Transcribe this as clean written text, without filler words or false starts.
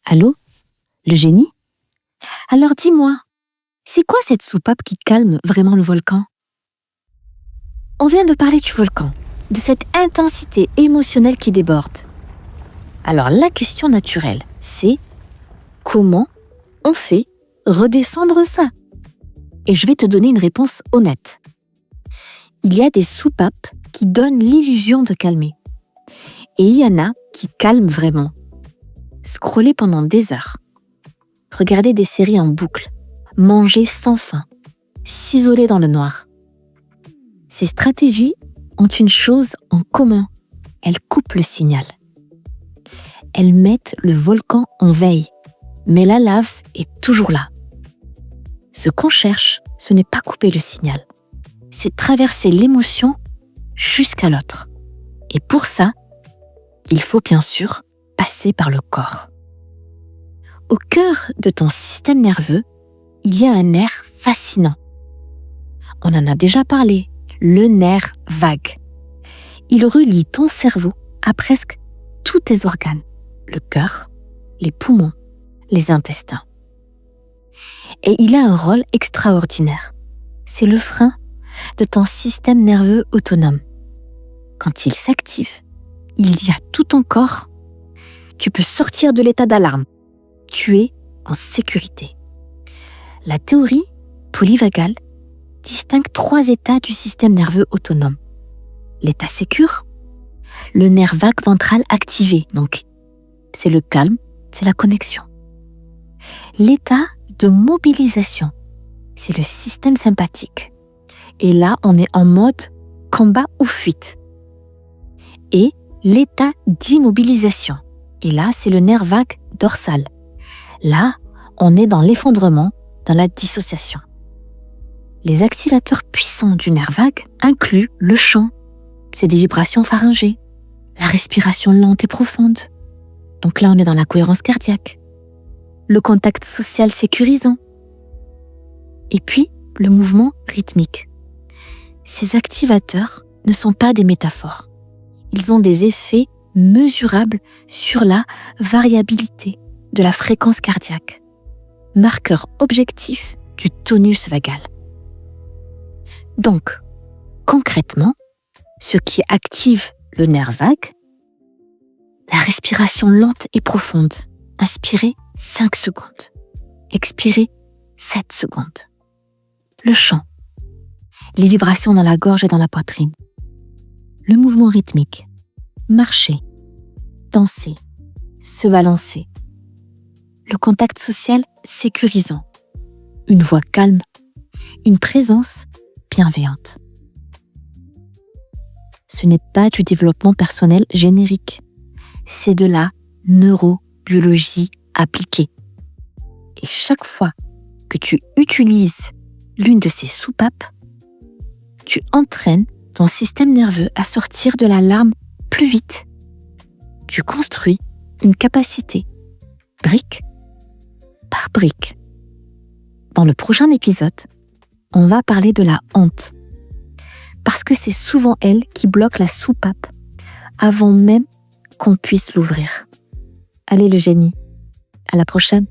Allô? Le génie? Alors dis-moi, c'est quoi cette soupape qui calme vraiment le volcan? On vient de parler du volcan, de cette intensité émotionnelle qui déborde. Alors la question naturelle, c'est comment on fait redescendre ça? Et je vais te donner une réponse honnête. Il y a des soupapes qui donnent l'illusion de calmer. Et il y en a qui calment vraiment. Scroller pendant des heures, regarder des séries en boucle, manger sans faim, s'isoler dans le noir. Ces stratégies ont une chose en commun, elles coupent le signal. Elles mettent le volcan en veille, mais la lave est toujours là. Ce qu'on cherche, ce n'est pas couper le signal, c'est traverser l'émotion jusqu'à l'autre. Et pour ça, il faut bien sûr passer par le corps. Au cœur de ton système nerveux, il y a un nerf fascinant. On en a déjà parlé, le nerf vague. Il relie ton cerveau à presque tous tes organes, le cœur, les poumons, les intestins. Et il a un rôle extraordinaire. C'est le frein de ton système nerveux autonome. Quand il s'active, il dit à tout ton corps: tu peux sortir de l'état d'alarme. Tu es en sécurité. La théorie polyvagale distingue 3 états du système nerveux autonome. L'état sécure, le nerf vague ventral activé, donc c'est le calme, c'est la connexion. L'état de mobilisation, c'est le système sympathique. Et là, on est en mode combat ou fuite. Et l'état d'immobilisation. Et là, c'est le nerf vague dorsal. Là, on est dans l'effondrement, dans la dissociation. Les activateurs puissants du nerf vague incluent le chant, c'est des vibrations pharyngées, la respiration lente et profonde. Donc là, on est dans la cohérence cardiaque. Le contact social sécurisant. Et puis, le mouvement rythmique. Ces activateurs ne sont pas des métaphores. Ils ont des effets mesurables sur la variabilité de la fréquence cardiaque, marqueur objectif du tonus vagal. Donc, concrètement, ce qui active le nerf vague, la respiration lente et profonde. Inspirez 5 secondes. Expirez 7 secondes. Le chant. Les vibrations dans la gorge et dans la poitrine. Le mouvement rythmique. Marcher. Danser. Se balancer. Le contact social sécurisant. Une voix calme. Une présence bienveillante. Ce n'est pas du développement personnel générique. C'est de la neurobiologie appliquée. Et chaque fois que tu utilises l'une de ces soupapes, tu entraînes ton système nerveux à sortir de l'alarme plus vite. Tu construis une capacité, brique par brique. Dans le prochain épisode, on va parler de la honte. Parce que c'est souvent elle qui bloque la soupape avant même qu'on puisse l'ouvrir. Allez le génie, à la prochaine.